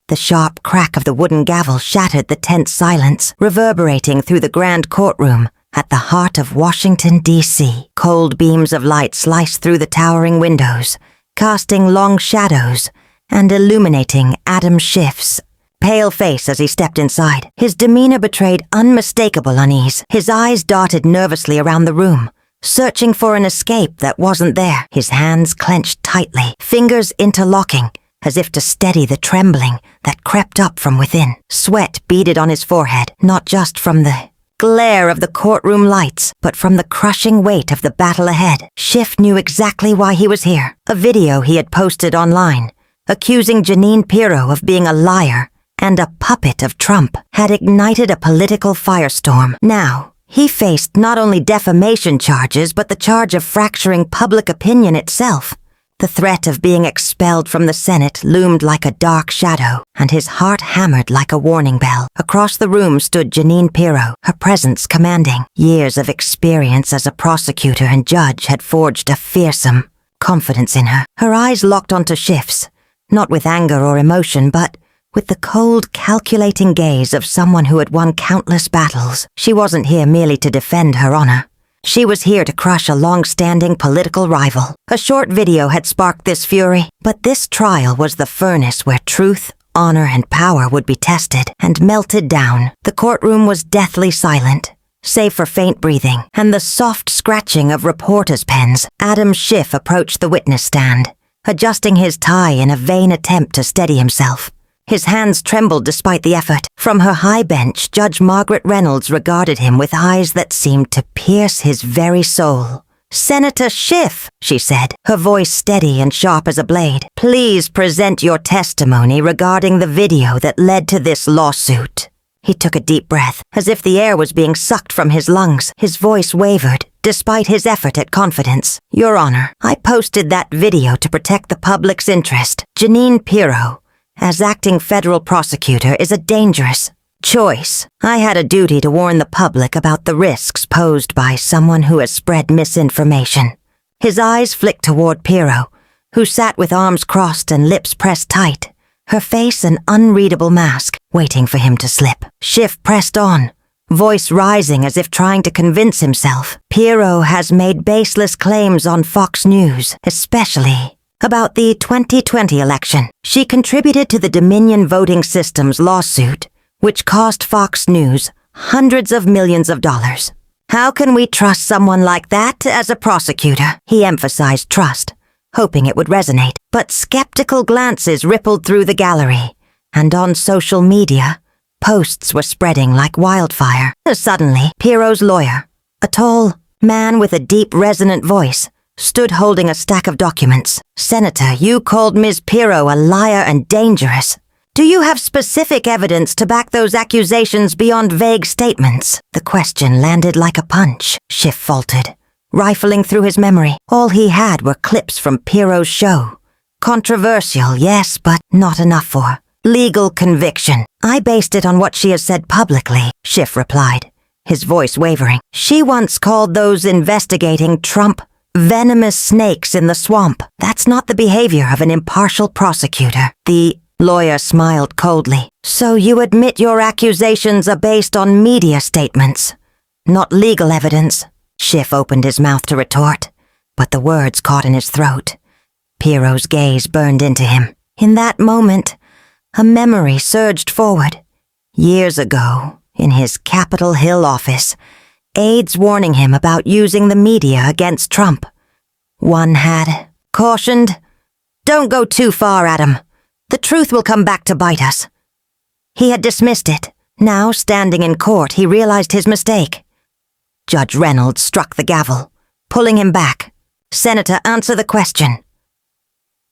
The sharp crack of the wooden gavel shattered the tense silence, reverberating through the grand courtroom at the heart of Washington, D.C. Cold beams of light sliced through the towering windows, casting long shadows and illuminating Adam Schiff's pale face as he stepped inside. His demeanor betrayed unmistakable unease. His eyes darted nervously around the room, searching for an escape that wasn't there. His hands clenched tightly, fingers interlocking, as if to steady the trembling that crept up from within. Sweat beaded on his forehead, not just from the glare of the courtroom lights, but from the crushing weight of the battle ahead. Schiff knew exactly why he was here. A video he had posted online, accusing Jeanine Pirro of being a liar and a puppet of Trump, had ignited a political firestorm. Now, he faced not only defamation charges, but the charge of fracturing public opinion itself. The threat of being expelled from the Senate loomed like a dark shadow, and his heart hammered like a warning bell. Across the room stood Jeanine Pirro, her presence commanding. Years of experience as a prosecutor and judge had forged a fearsome confidence in her. Her eyes locked onto Schiff's, not with anger or emotion, but with the cold, calculating gaze of someone who had won countless battles. She wasn't here merely to defend her honor. She was here to crush a long-standing political rival. A short video had sparked this fury, but this trial was the furnace where truth, honor, and power would be tested and melted down. The courtroom was deathly silent, save for faint breathing and the soft scratching of reporters' pens. Adam Schiff approached the witness stand, adjusting his tie in a vain attempt to steady himself. His hands trembled despite the effort. From her high bench, Judge Margaret Reynolds regarded him with eyes that seemed to pierce his very soul. "Senator Schiff," she said, her voice steady and sharp as a blade, "please present your testimony regarding the video that led to this lawsuit." He took a deep breath, as if the air was being sucked from his lungs. His voice wavered, despite his effort at confidence. "Your Honor, I posted that video to protect the public's interest. Jeanine Pirro, as acting federal prosecutor, is a dangerous choice. I had a duty to warn the public about the risks posed by someone who has spread misinformation." His eyes flicked toward Pirro, who sat with arms crossed and lips pressed tight, her face an unreadable mask, waiting for him to slip. Schiff pressed on, voice rising as if trying to convince himself. "Pirro has made baseless claims on Fox News, especially about the 2020 election. She contributed to the Dominion voting system's lawsuit, which cost Fox News hundreds of millions of dollars. How can we trust someone like that as a prosecutor?" He emphasized trust, hoping it would resonate. But skeptical glances rippled through the gallery, and on social media, posts were spreading like wildfire. Suddenly, Pirro's lawyer, a tall man with a deep, resonant voice, stood holding a stack of documents. "Senator, you called Ms. Pirro a liar and dangerous. Do you have specific evidence to back those accusations beyond vague statements?" The question landed like a punch. Schiff faltered, rifling through his memory. All he had were clips from Pirro's show. Controversial, yes, but not enough for legal conviction. "I based it on what she has said publicly," Schiff replied, his voice wavering. "She once called those investigating Trump venomous snakes in the swamp. That's not the behavior of an impartial prosecutor." The lawyer smiled coldly. "So you admit your accusations are based on media statements, not legal evidence?" Schiff opened his mouth to retort, but the words caught in his throat. Pirro's gaze burned into him. In that moment, a memory surged forward. Years ago, in his Capitol Hill office, aides warning him about using the media against Trump. One had cautioned, "Don't go too far, Adam. The truth will come back to bite us." He had dismissed it. Now, standing in court, he realized his mistake. Judge Reynolds struck the gavel, pulling him back. "Senator, answer the question."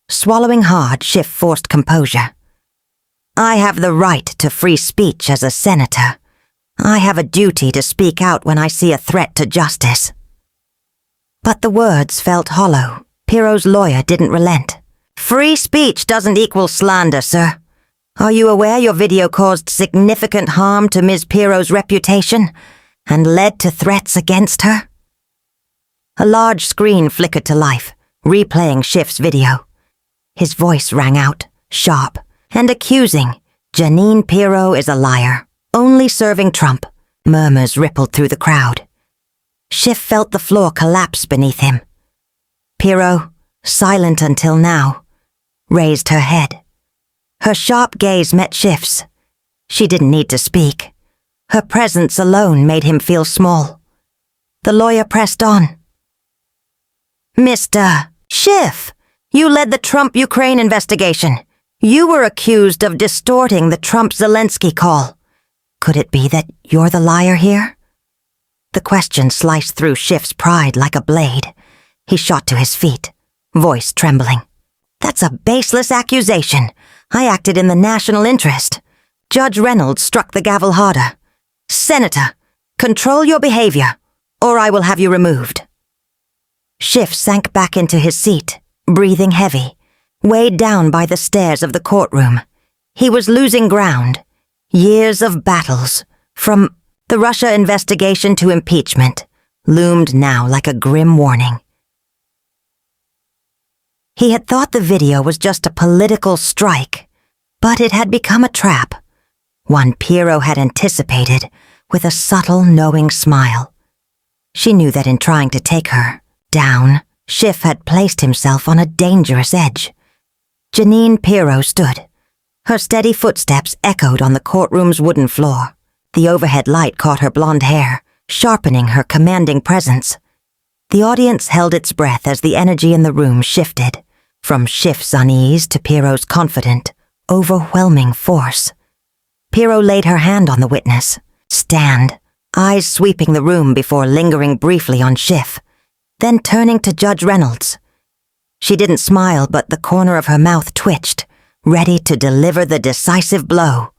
Swallowing hard, Schiff forced composure. "I have the right to free speech as a senator. I have a duty to speak out when I see a threat to justice." But the words felt hollow. Pirro's lawyer didn't relent. "Free speech doesn't equal slander, sir. Are you aware your video caused significant harm to Ms. Pirro's reputation and led to threats against her?" A large screen flickered to life, replaying Schiff's video. His voice rang out, sharp and accusing, Jeanine Pirro is a liar, only serving Trump, murmurs rippled through the crowd. Schiff felt the floor collapse beneath him. Pirro, silent until now, raised her head. Her sharp gaze met Schiff's. She didn't need to speak. Her presence alone made him feel small. The lawyer pressed on. Mr. Schiff, you led the Trump-Ukraine investigation. You were accused of distorting the Trump-Zelensky call. Could it be that you're the liar here? The question sliced through Schiff's pride like a blade. He shot to his feet, voice trembling. That's a baseless accusation. I acted in the national interest. Judge Reynolds struck the gavel harder. Senator, control your behavior, or I will have you removed. Schiff sank back into his seat, breathing heavy, weighed down by the stairs of the courtroom. He was losing ground. Years of battles, from the Russia investigation to impeachment, loomed now like a grim warning. He had thought the video was just a political strike, but it had become a trap, one Pirro had anticipated with a subtle, knowing smile. She knew that in trying to take her down, Schiff had placed himself on a dangerous edge. Jeanine Pirro stood. Her steady footsteps echoed on the courtroom's wooden floor. The overhead light caught her blonde hair, sharpening her commanding presence. The audience held its breath as the energy in the room shifted, from Schiff's unease to Pirro's confident, overwhelming force. Pirro laid her hand on the witness. Stand, eyes sweeping the room before lingering briefly on Schiff, then turning to Judge Reynolds. She didn't smile, but the corner of her mouth twitched, ready to deliver the decisive blow.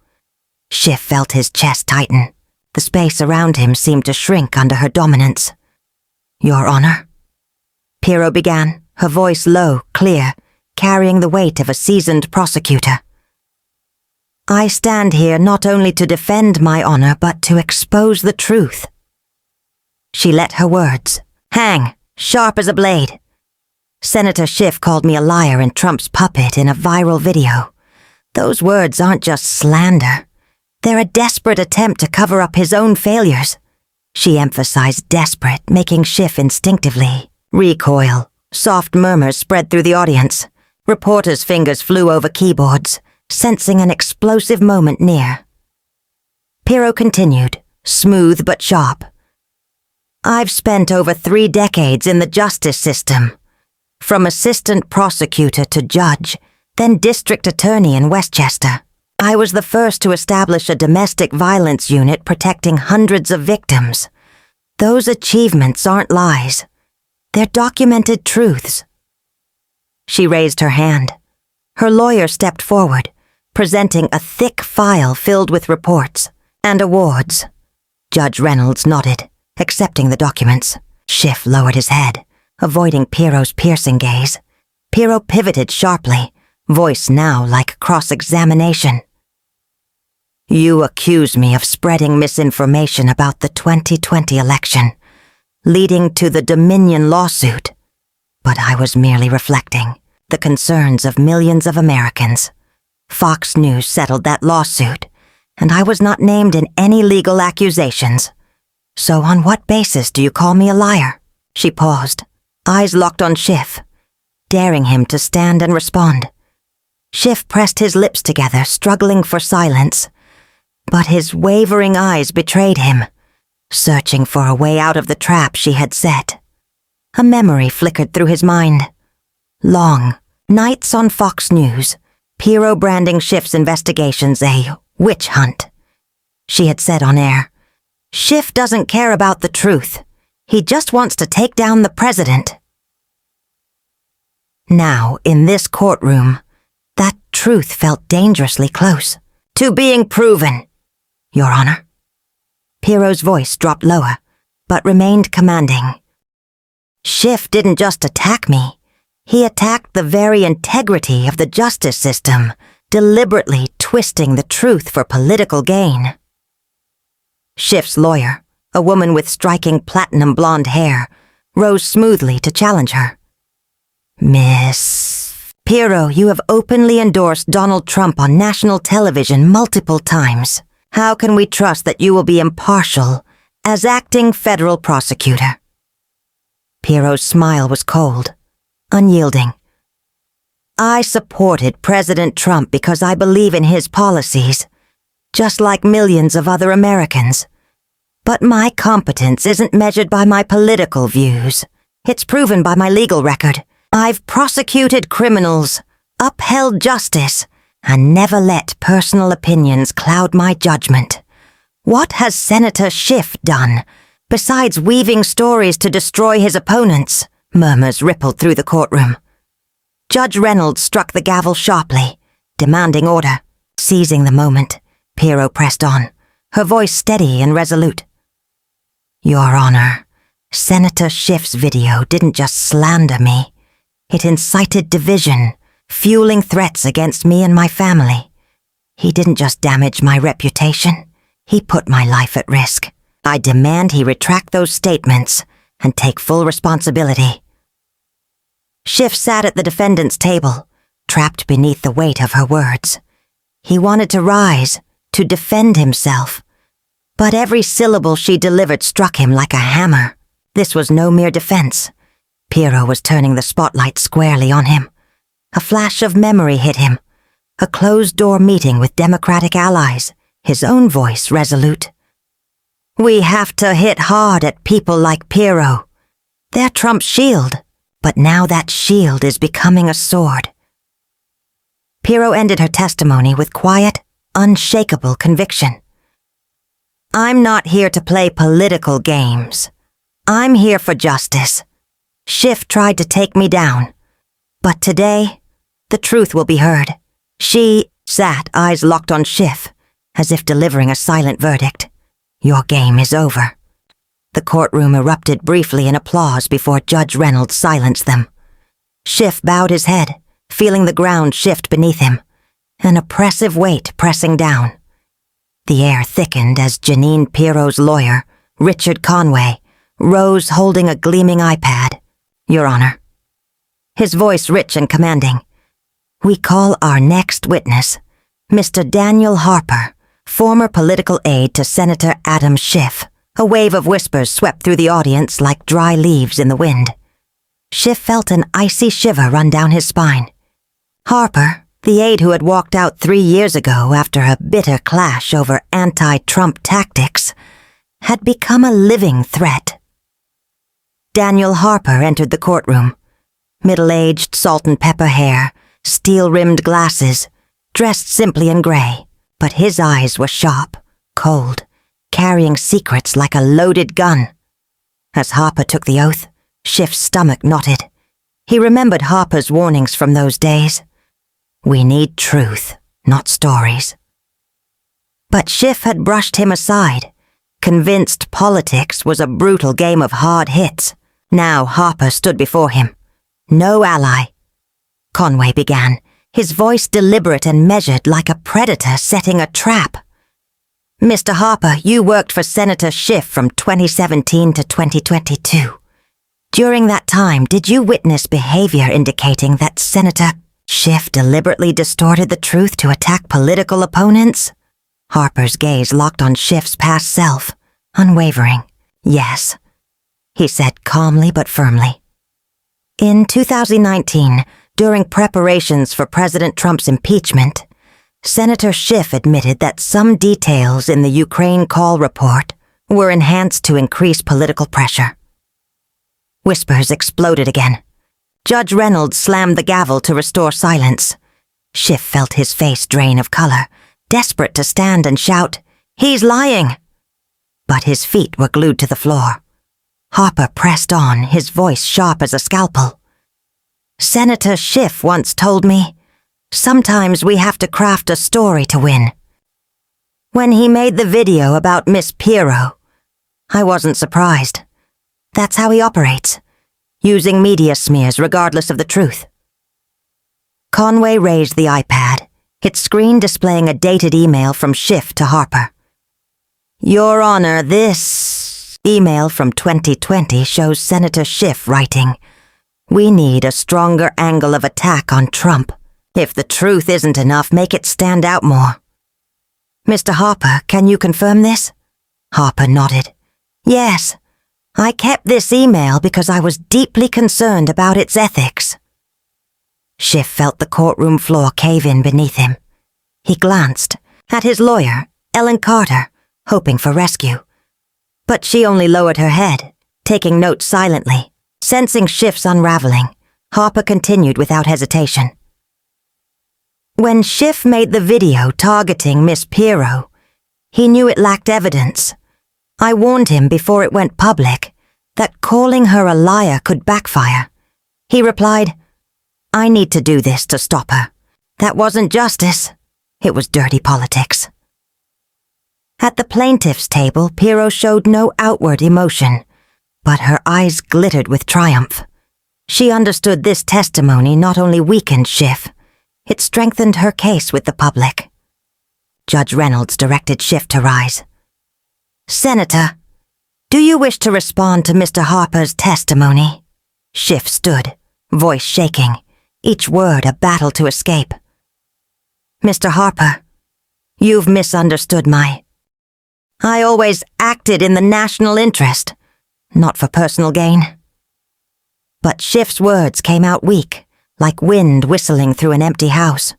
Schiff felt his chest tighten. The space around him seemed to shrink under her dominance. Your Honor? Pirro began, her voice low, clear, carrying the weight of a seasoned prosecutor. I stand here not only to defend my honor, but to expose the truth. She let her words hang, sharp as a blade. Senator Schiff called me a liar and Trump's puppet in a viral video. Those words aren't just slander. They're a desperate attempt to cover up his own failures. She emphasized desperate, making Schiff instinctively recoil. Soft murmurs spread through the audience. Reporters' fingers flew over keyboards, sensing an explosive moment near. Pirro continued, smooth but sharp. I've spent over 3 decades in the justice system. From assistant prosecutor to judge, then district attorney in Westchester. I was the first to establish a domestic violence unit protecting hundreds of victims. Those achievements aren't lies. They're documented truths. She raised her hand. Her lawyer stepped forward, presenting a thick file filled with reports and awards. Judge Reynolds nodded, accepting the documents. Schiff lowered his head, avoiding Pirro's piercing gaze. Pirro pivoted sharply, voice now like cross-examination. You accuse me of spreading misinformation about the 2020 election, leading to the Dominion lawsuit. But I was merely reflecting the concerns of millions of Americans. Fox News settled that lawsuit, and I was not named in any legal accusations. So on what basis do you call me a liar? She paused, eyes locked on Schiff, daring him to stand and respond. Schiff pressed his lips together, struggling for silence, but his wavering eyes betrayed him, searching for a way out of the trap she had set. A memory flickered through his mind. Long nights on Fox News, Pirro branding Schiff's investigations a witch hunt. She had said on air, Schiff doesn't care about the truth. He just wants to take down the president. Now, in this courtroom, that truth felt dangerously close to being proven, Your Honor. Pirro's voice dropped lower, but remained commanding. Schiff didn't just attack me. He attacked the very integrity of the justice system, deliberately twisting the truth for political gain. Schiff's lawyer, a woman with striking platinum blonde hair, rose smoothly to challenge her. Miss Pirro, you have openly endorsed Donald Trump on national television multiple times. How can we trust that you will be impartial as acting federal prosecutor?" Pirro's smile was cold, unyielding. "I supported President Trump because I believe in his policies, just like millions of other Americans. But my competence isn't measured by my political views. It's proven by my legal record. I've prosecuted criminals, upheld justice, and never let personal opinions cloud my judgment. What has Senator Schiff done, besides weaving stories to destroy his opponents?" Murmurs rippled through the courtroom. Judge Reynolds struck the gavel sharply, demanding order. Seizing the moment, Pirro pressed on, her voice steady and resolute. "Your Honor, Senator Schiff's video didn't just slander me. It incited division, fueling threats against me and my family. He didn't just damage my reputation, he put my life at risk. I demand he retract those statements and take full responsibility." Schiff sat at the defendant's table, trapped beneath the weight of her words. He wanted to rise, to defend himself. But every syllable she delivered struck him like a hammer. This was no mere defense. Pirro was turning the spotlight squarely on him. A flash of memory hit him. A closed-door meeting with Democratic allies, his own voice resolute. "We have to hit hard at people like Pirro. They're Trump's shield, but now that shield is becoming a sword." Pirro ended her testimony with quiet, unshakable conviction. "I'm not here to play political games. I'm here for justice. Schiff tried to take me down. But today, the truth will be heard." She sat, eyes locked on Schiff, as if delivering a silent verdict. "Your game is over." The courtroom erupted briefly in applause before Judge Reynolds silenced them. Schiff bowed his head, feeling the ground shift beneath him, an oppressive weight pressing down. The air thickened as Jeanine Pirro's lawyer, Richard Conway, rose holding a gleaming iPad. "Your Honor." His voice rich and commanding. "We call our next witness, Mr. Daniel Harper, former political aide to Senator Adam Schiff." A wave of whispers swept through the audience like dry leaves in the wind. Schiff felt an icy shiver run down his spine. Harper, the aide who had walked out 3 years ago after a bitter clash over anti-Trump tactics, had become a living threat. Daniel Harper entered the courtroom. Middle-aged, salt-and-pepper hair, steel-rimmed glasses, dressed simply in gray, but his eyes were sharp, cold, carrying secrets like a loaded gun. As Harper took the oath, Schiff's stomach knotted. He remembered Harper's warnings from those days. "We need truth, not stories." But Schiff had brushed him aside, convinced politics was a brutal game of hard hits. Now Harper stood before him. No ally. Conway began, his voice deliberate and measured like a predator setting a trap. "Mr. Harper, you worked for Senator Schiff from 2017 to 2022. During that time, did you witness behavior indicating that Senator Schiff deliberately distorted the truth to attack political opponents?" Harper's gaze locked on Schiff's past self, unwavering. "Yes," he said calmly but firmly. In 2019, during preparations for President Trump's impeachment, Senator Schiff admitted that some details in the Ukraine call report were enhanced to increase political pressure. Whispers exploded again. Judge Reynolds slammed the gavel to restore silence. Schiff felt his face drain of color, desperate to stand and shout, "He's lying!" But his feet were glued to the floor. Harper pressed on, his voice sharp as a scalpel. "Senator Schiff once told me, sometimes we have to craft a story to win. When he made the video about Miss Pirro, I wasn't surprised. That's how he operates, using media smears regardless of the truth." Conway raised the iPad, its screen displaying a dated email from Schiff to Harper. "Your Honor, this email from 2020 shows Senator Schiff writing, We need a stronger angle of attack on Trump. If the truth isn't enough, make it stand out more. Mr. Harper, can you confirm this? Harper nodded. Yes. I kept this email because I was deeply concerned about its ethics. Schiff felt the courtroom floor cave in beneath him. He glanced at his lawyer, Ellen Carter, hoping for rescue. But she only lowered her head, taking notes silently. Sensing Schiff's unraveling, Harper continued without hesitation. When Schiff made the video targeting Miss Pirro, he knew it lacked evidence. I warned him before it went public that calling her a liar could backfire. He replied, I need to do this to stop her. That wasn't justice. It was dirty politics. At the plaintiff's table, Pirro showed no outward emotion, but her eyes glittered with triumph. She understood this testimony not only weakened Schiff, it strengthened her case with the public. Judge Reynolds directed Schiff to rise. Senator, do you wish to respond to Mr. Harper's testimony? Schiff stood, voice shaking, each word a battle to escape. Mr. Harper, you've misunderstood I always acted in the national interest, not for personal gain. But Schiff's words came out weak, like wind whistling through an empty house.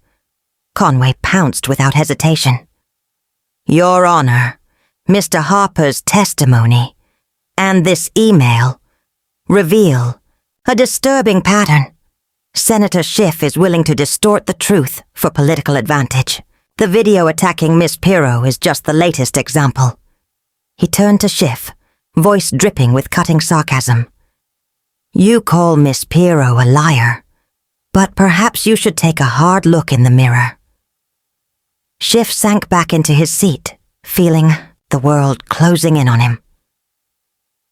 Conway pounced without hesitation. Your Honor, Mr. Harper's testimony and this email reveal a disturbing pattern. Senator Schiff is willing to distort the truth for political advantage. The video attacking Miss Pirro is just the latest example. He turned to Schiff, voice dripping with cutting sarcasm. You call Miss Pirro a liar, but perhaps you should take a hard look in the mirror. Schiff sank back into his seat, feeling the world closing in on him.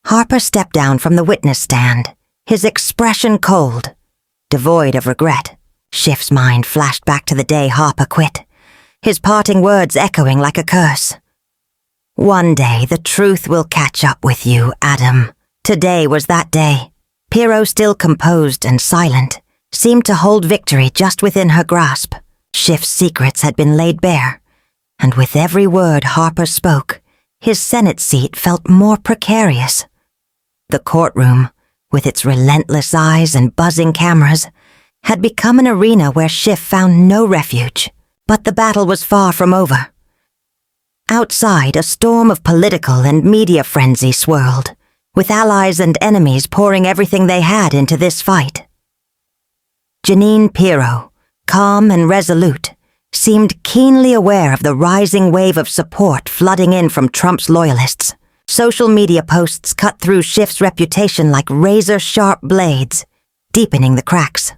Harper stepped down from the witness stand, his expression cold, devoid of regret. Schiff's mind flashed back to the day Harper quit, his parting words echoing like a curse. One day the truth will catch up with you, Adam. Today was that day. Pirro, still composed and silent, seemed to hold victory just within her grasp. Schiff's secrets had been laid bare, and with every word Harper spoke, his Senate seat felt more precarious. The courtroom, with its relentless eyes and buzzing cameras, had become an arena where Schiff found no refuge. But the battle was far from over. Outside, a storm of political and media frenzy swirled, with allies and enemies pouring everything they had into this fight. Jeanine Pirro, calm and resolute, seemed keenly aware of the rising wave of support flooding in from Trump's loyalists. Social media posts cut through Schiff's reputation like razor-sharp blades, deepening the cracks.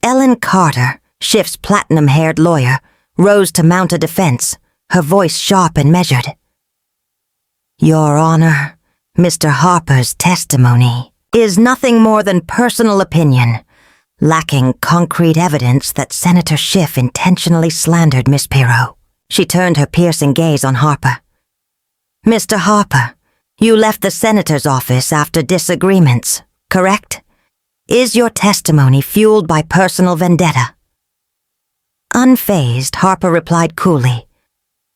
Ellen Carter, Schiff's platinum-haired lawyer, rose to mount a defense, her voice sharp and measured. Your Honor, Mr. Harper's testimony is nothing more than personal opinion, lacking concrete evidence that Senator Schiff intentionally slandered Miss Pirro. She turned her piercing gaze on Harper. Mr. Harper, you left the senator's office after disagreements, correct? Is your testimony fueled by personal vendetta? Unfazed, Harper replied coolly,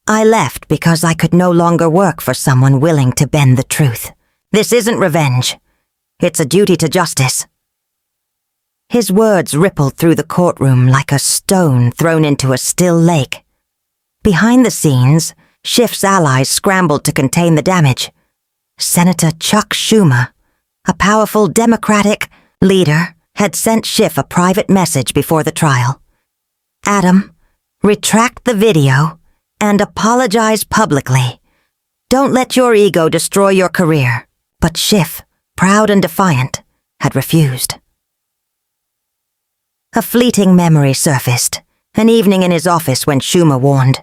I left because I could no longer work for someone willing to bend the truth. This isn't revenge. It's a duty to justice. His words rippled through the courtroom like a stone thrown into a still lake. Behind the scenes, Schiff's allies scrambled to contain the damage. Senator Chuck Schumer, a powerful Democratic leader, had sent Schiff a private message before the trial. Adam, retract the video and apologize publicly. Don't let your ego destroy your career. But Schiff, proud and defiant, had refused. A fleeting memory surfaced, an evening in his office when Schumer warned,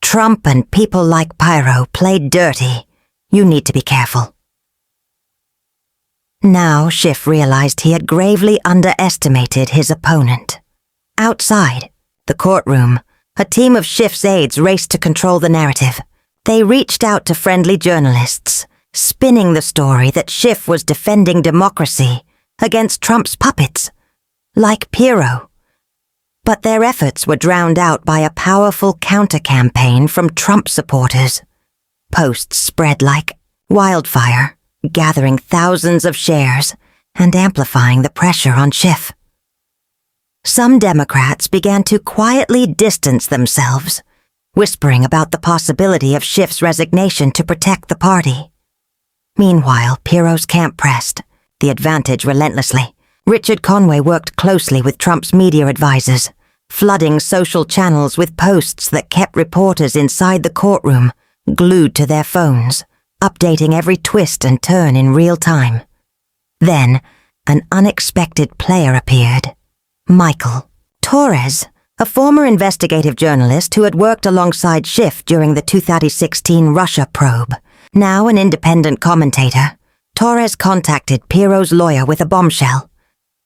Trump and people like Pirro played dirty. You need to be careful. Now Schiff realized he had gravely underestimated his opponent. Outside, the courtroom, a team of Schiff's aides raced to control the narrative. They reached out to friendly journalists, spinning the story that Schiff was defending democracy against Trump's puppets, like Pirro. But their efforts were drowned out by a powerful counter-campaign from Trump supporters. Posts spread like wildfire, gathering thousands of shares and amplifying the pressure on Schiff. Some Democrats began to quietly distance themselves, whispering about the possibility of Schiff's resignation to protect the party. Meanwhile, Pirro's camp pressed, the advantage relentlessly. Richard Conway worked closely with Trump's media advisors, flooding social channels with posts that kept reporters inside the courtroom glued to their phones, updating every twist and turn in real time. Then, an unexpected player appeared. Michael Torres, a former investigative journalist who had worked alongside Schiff during the 2016 Russia probe. Now an independent commentator, Torres contacted Pirro's lawyer with a bombshell,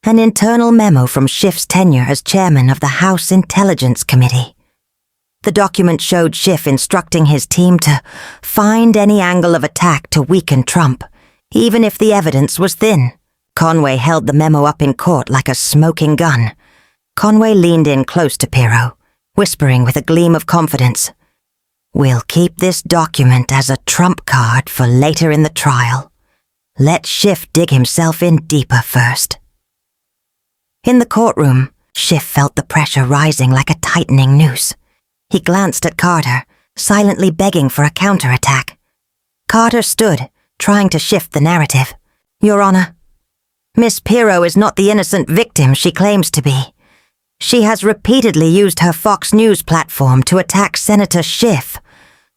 an internal memo from Schiff's tenure as chairman of the House Intelligence Committee. The document showed Schiff instructing his team to find any angle of attack to weaken Trump, even if the evidence was thin. Conway held the memo up in court like a smoking gun. Conway leaned in close to Pirro, whispering with a gleam of confidence, "We'll keep this document as a trump card for later in the trial. Let Schiff dig himself in deeper first." In the courtroom, Schiff felt the pressure rising like a tightening noose. He glanced at Carter, silently begging for a counterattack. Carter stood, trying to shift the narrative. "Your Honor, Miss Pirro is not the innocent victim she claims to be. She has repeatedly used her Fox News platform to attack Senator Schiff,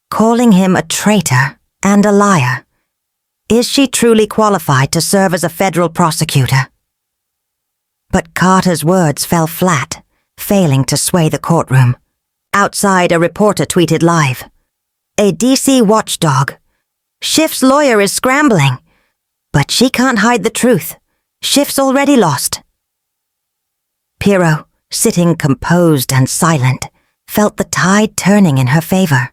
calling him a traitor and a liar. Is she truly qualified to serve as a federal prosecutor?" But Carter's words fell flat, failing to sway the courtroom. Outside, a reporter tweeted live, "A DC watchdog. Schiff's lawyer is scrambling. But she can't hide the truth. Schiff's already lost." Pirro, sitting composed and silent, felt the tide turning in her favor.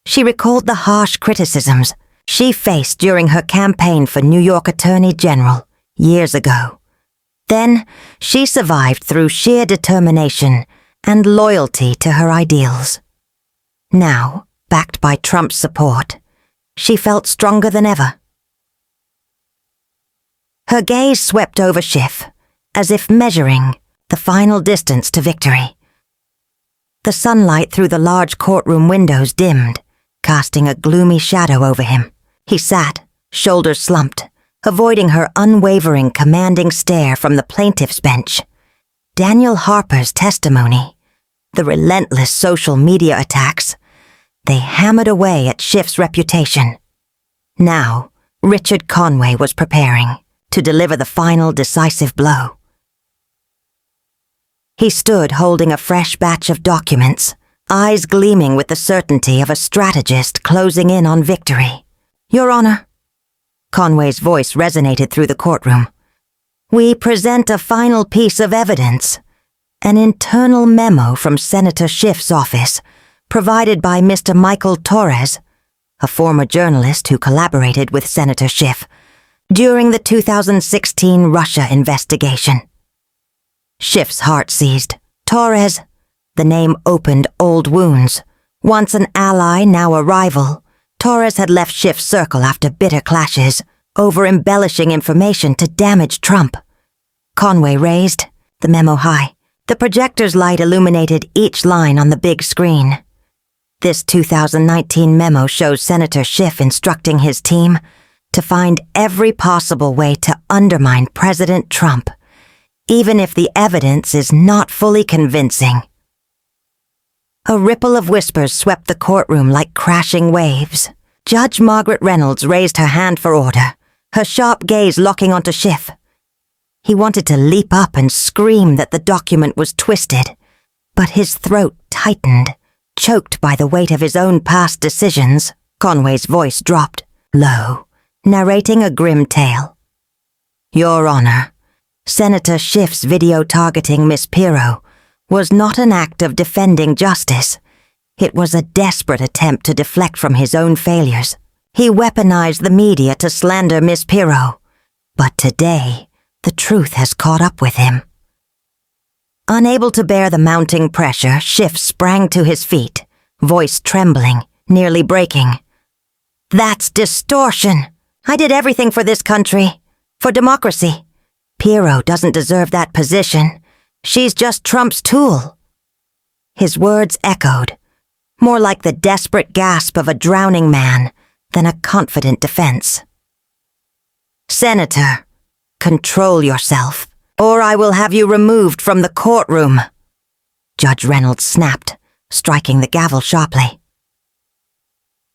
She recalled the harsh criticisms she faced during her campaign for New York Attorney General years ago. Then, she survived through sheer determination and loyalty to her ideals. Now, backed by Trump's support, she felt stronger than ever. Her gaze swept over Schiff, as if measuring the final distance to victory. The sunlight through the large courtroom windows dimmed, casting a gloomy shadow over him. He sat, shoulders slumped, avoiding her unwavering, commanding stare from the plaintiff's bench. Daniel Harper's testimony, the relentless social media attacks, they hammered away at Schiff's reputation. Now, Richard Conway was preparing to deliver the final decisive blow. He stood holding a fresh batch of documents, eyes gleaming with the certainty of a strategist closing in on victory. "Your Honor," Conway's voice resonated through the courtroom, "we present a final piece of evidence, an internal memo from Senator Schiff's office, provided by Mr. Michael Torres, a former journalist who collaborated with Senator Schiff during the 2016 Russia investigation." Schiff's heart seized. Torres, the name opened old wounds. Once an ally, now a rival, Torres had left Schiff's circle after bitter clashes, over embellishing information to damage Trump. Conway raised the memo high. The projector's light illuminated each line on the big screen. This 2019 memo shows Senator Schiff instructing his team to find every possible way to undermine President Trump, even if the evidence is not fully convincing. A ripple of whispers swept the courtroom like crashing waves. Judge Margaret Reynolds raised her hand for order, her sharp gaze locking onto Schiff. He wanted to leap up and scream that the document was twisted, but his throat tightened, choked by the weight of his own past decisions. Conway's voice dropped, low, narrating a grim tale. "Your Honor, Senator Schiff's video targeting Miss Pirro was not an act of defending justice. It was a desperate attempt to deflect from his own failures. He weaponized the media to slander Miss Pirro. But today, the truth has caught up with him. Unable to bear the mounting pressure, Schiff sprang to his feet, voice trembling, nearly breaking. "That's distortion! I did everything for this country. For democracy. Pirro doesn't deserve that position. She's just Trump's tool." His words echoed, more like the desperate gasp of a drowning man than a confident defense. "Senator, control yourself, or I will have you removed from the courtroom," Judge Reynolds snapped, striking the gavel sharply.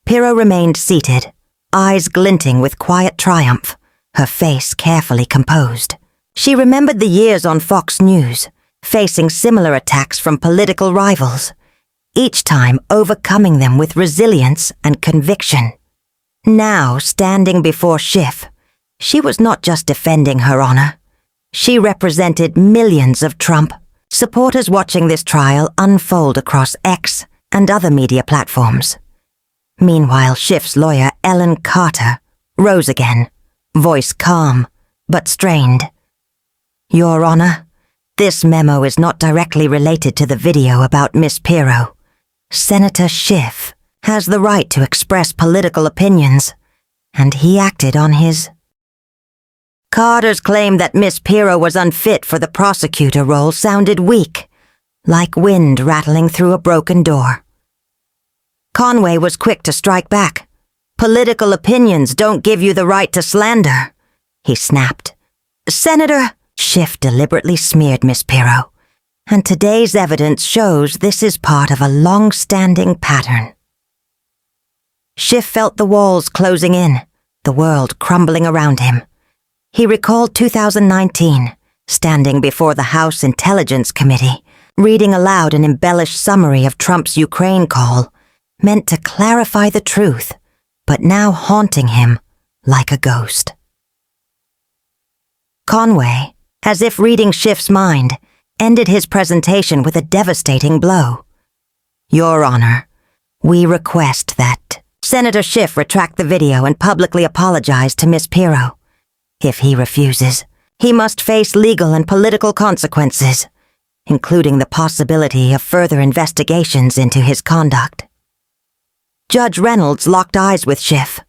Pirro remained seated, eyes glinting with quiet triumph, her face carefully composed. She remembered the years on Fox News, facing similar attacks from political rivals, each time overcoming them with resilience and conviction. Now, standing before Schiff, she was not just defending her honor. She represented millions of Trump supporters watching this trial unfold across X and other media platforms. Meanwhile, Schiff's lawyer, Ellen Carter, rose again, voice calm but strained. "Your Honor, this memo is not directly related to the video about Miss Pirro. Senator Schiff has the right to express political opinions, and he acted on his." Carter's claim that Miss Pirro was unfit for the prosecutor role sounded weak, like wind rattling through a broken door. Conway was quick to strike back. "Political opinions don't give you the right to slander," he snapped. "Senator," Schiff deliberately smeared Miss Pirro, and today's evidence shows this is part of a long-standing pattern. Schiff felt the walls closing in, the world crumbling around him. He recalled 2019, standing before the House Intelligence Committee, reading aloud an embellished summary of Trump's Ukraine call, meant to clarify the truth, but now haunting him like a ghost. Conway, as if reading Schiff's mind, ended his presentation with a devastating blow. "Your Honor, we request that Senator Schiff retract the video and publicly apologize to Miss Pirro. If he refuses, he must face legal and political consequences, including the possibility of further investigations into his conduct." Judge Reynolds locked eyes with Schiff,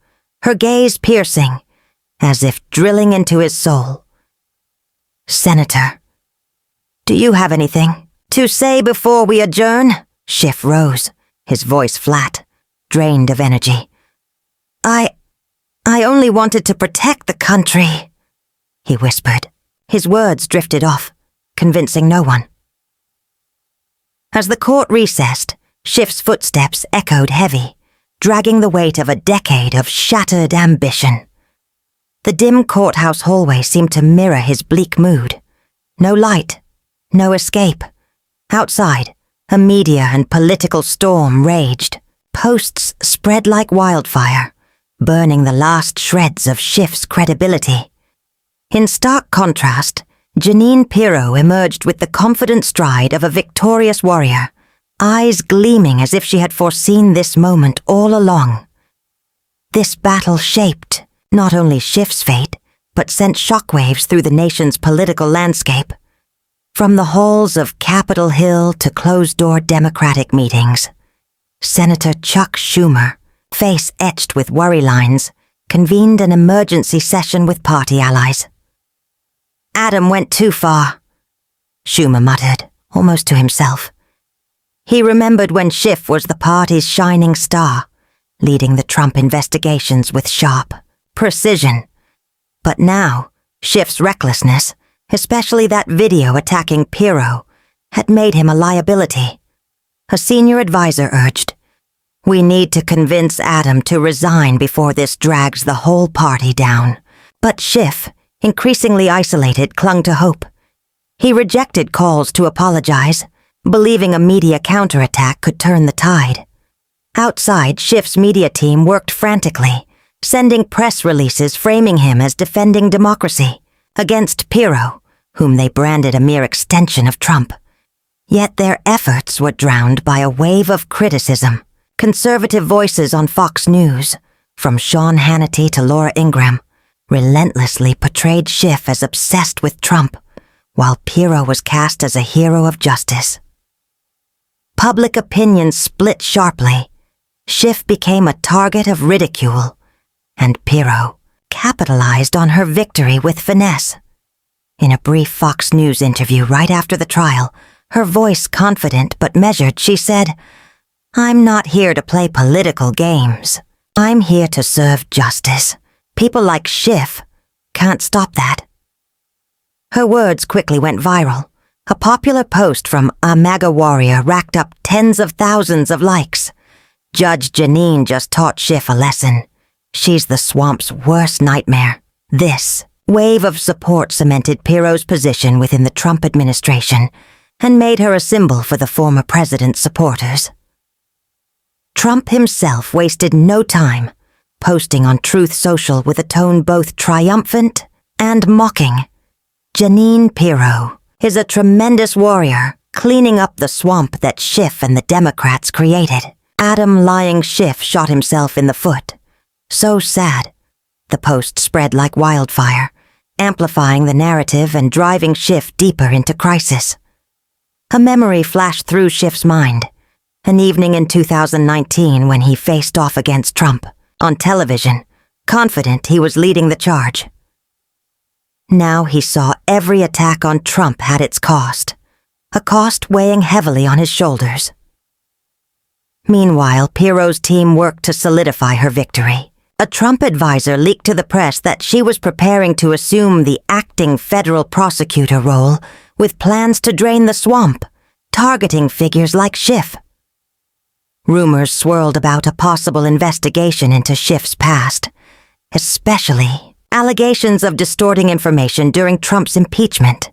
her gaze piercing, as if drilling into his soul. "Senator, do you have anything to say before we adjourn?" Schiff rose, his voice flat, drained of energy. I only wanted to protect the country," he whispered. His words drifted off, convincing no one. As the court recessed, Schiff's footsteps echoed heavy, dragging the weight of a decade of shattered ambition. The dim courthouse hallway seemed to mirror his bleak mood. No light, no escape. Outside, a media and political storm raged. Posts spread like wildfire, burning the last shreds of Schiff's credibility. In stark contrast, Jeanine Pirro emerged with the confident stride of a victorious warrior, eyes gleaming as if she had foreseen this moment all along. This battle shaped not only Schiff's fate, but sent shockwaves through the nation's political landscape. From the halls of Capitol Hill to closed-door Democratic meetings, Senator Chuck Schumer, face etched with worry lines, convened an emergency session with party allies. "Adam went too far," Schumer muttered, almost to himself. He remembered when Schiff was the party's shining star, leading the Trump investigations with sharp precision. But now, Schiff's recklessness, especially that video attacking Pirro, had made him a liability. A senior advisor urged, "We need to convince Adam to resign before this drags the whole party down." But Schiff, increasingly isolated, clung to hope. He rejected calls to apologize, believing a media counterattack could turn the tide. Outside, Schiff's media team worked frantically, sending press releases framing him as defending democracy against Pirro, whom they branded a mere extension of Trump. Yet their efforts were drowned by a wave of criticism. Conservative voices on Fox News, from Sean Hannity to Laura Ingraham, relentlessly portrayed Schiff as obsessed with Trump, while Pirro was cast as a hero of justice. Public opinion split sharply. Schiff became a target of ridicule, and Pirro capitalized on her victory with finesse. In a brief Fox News interview right after the trial, her voice confident but measured, she said, "I'm not here to play political games. I'm here to serve justice. People like Schiff can't stop that." Her words quickly went viral. A popular post from a MAGA warrior racked up tens of thousands of likes. Judge Jeanine just taught Schiff a lesson. She's the swamp's worst nightmare. This wave of support cemented Pirro's position within the Trump administration and made her a symbol for the former president's supporters. Trump himself wasted no time, posting on Truth Social with a tone both triumphant and mocking. Jeanine Pirro is a tremendous warrior, cleaning up the swamp that Schiff and the Democrats created. Adam lying Schiff shot himself in the foot. So sad. The post spread like wildfire, amplifying the narrative and driving Schiff deeper into crisis. A memory flashed through Schiff's mind. An evening in 2019 when he faced off against Trump, on television, confident he was leading the charge. Now he saw every attack on Trump had its cost, a cost weighing heavily on his shoulders. Meanwhile, Pirro's team worked to solidify her victory. A Trump advisor leaked to the press that she was preparing to assume the acting federal prosecutor role with plans to drain the swamp, targeting figures like Schiff. Rumors swirled about a possible investigation into Schiff's past, especially allegations of distorting information during Trump's impeachment.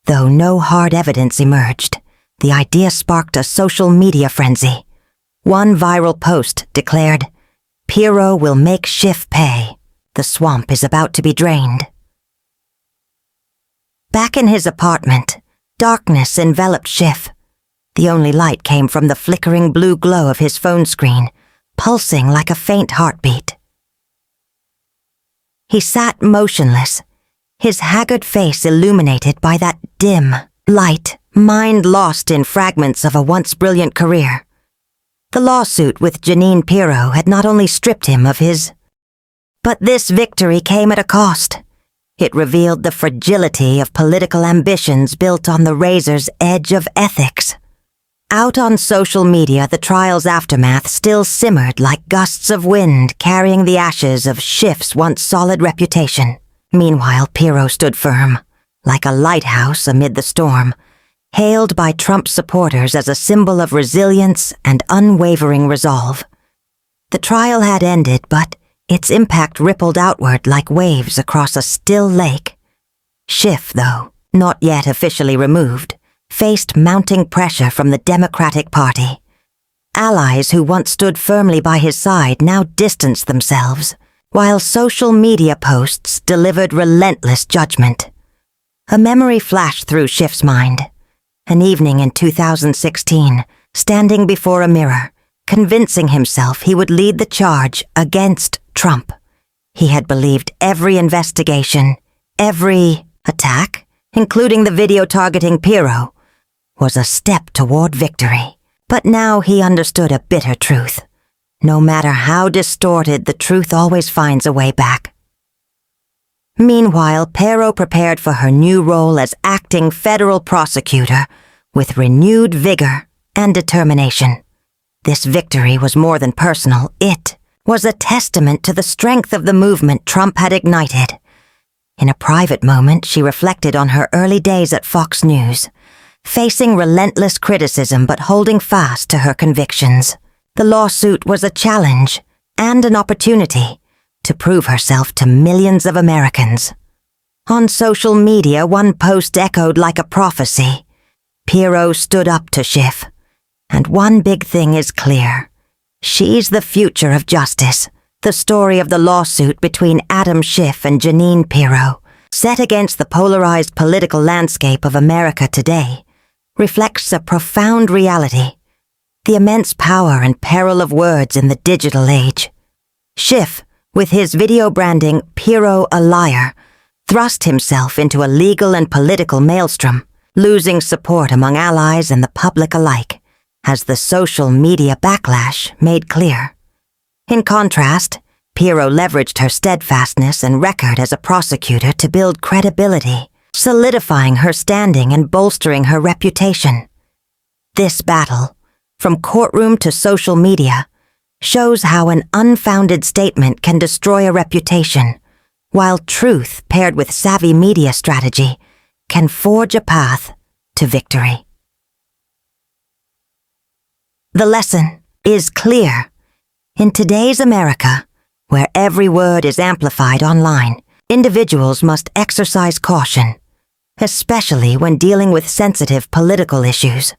Though no hard evidence emerged, the idea sparked a social media frenzy. One viral post declared, "Pirro will make Schiff pay. The swamp is about to be drained." Back in his apartment, darkness enveloped Schiff. The only light came from the flickering blue glow of his phone screen, pulsing like a faint heartbeat. He sat motionless, his haggard face illuminated by that dim light, mind lost in fragments of a once brilliant career. The lawsuit with Jeanine Pirro had not only stripped him of his, but this victory came at a cost. It revealed the fragility of political ambitions built on the razor's edge of ethics. Out on social media, the trial's aftermath still simmered like gusts of wind carrying the ashes of Schiff's once solid reputation. Meanwhile, Pirro stood firm, like a lighthouse amid the storm, hailed by Trump supporters as a symbol of resilience and unwavering resolve. The trial had ended, but its impact rippled outward like waves across a still lake. Schiff, though, not yet officially removed, faced mounting pressure from the Democratic Party. Allies who once stood firmly by his side now distanced themselves, while social media posts delivered relentless judgment. A memory flashed through Schiff's mind. An evening in 2016, standing before a mirror, convincing himself he would lead the charge against Trump. He had believed every investigation, every attack, including the video targeting Pirro, was a step toward victory. But now he understood a bitter truth. No matter how distorted, the truth always finds a way back. Meanwhile, Pirro prepared for her new role as acting federal prosecutor with renewed vigor and determination. This victory was more than personal. It was a testament to the strength of the movement Trump had ignited. In a private moment, she reflected on her early days at Fox News, facing relentless criticism but holding fast to her convictions. The lawsuit was a challenge and an opportunity to prove herself to millions of Americans. On social media, one post echoed like a prophecy. Pirro stood up to Schiff. And one big thing is clear. She's the future of justice. The story of the lawsuit between Adam Schiff and Jeanine Pirro, set against the polarized political landscape of America today, reflects a profound reality: the immense power and peril of words in the digital age. Schiff, with his video branding Piero a liar, thrust himself into a legal and political maelstrom, losing support among allies and the public alike, as the social media backlash made clear. In contrast, Piero leveraged her steadfastness and record as a prosecutor to build credibility, solidifying her standing and bolstering her reputation. This battle, from courtroom to social media, shows how an unfounded statement can destroy a reputation, while truth paired with savvy media strategy can forge a path to victory. The lesson is clear. In today's America, where every word is amplified online, individuals must exercise caution, especially when dealing with sensitive political issues.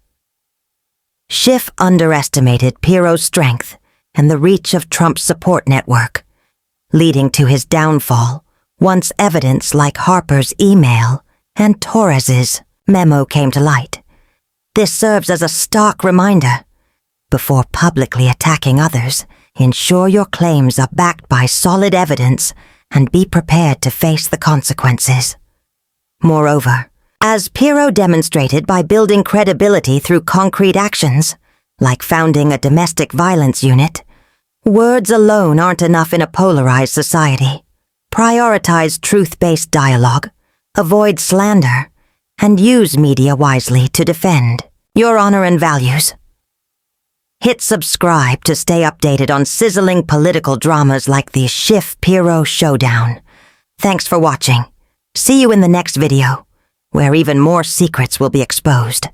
Schiff underestimated Piero's strength and the reach of Trump's support network, leading to his downfall once evidence like Harper's email and Torres's memo came to light. This serves as a stark reminder. Before publicly attacking others, ensure your claims are backed by solid evidence and be prepared to face the consequences. Moreover, as Piero demonstrated by building credibility through concrete actions, like founding a domestic violence unit, words alone aren't enough in a polarized society. Prioritize truth-based dialogue, avoid slander, and use media wisely to defend your honor and values. Hit subscribe to stay updated on sizzling political dramas like the Schiff-Piero showdown. Thanks for watching. See you in the next video, where even more secrets will be exposed.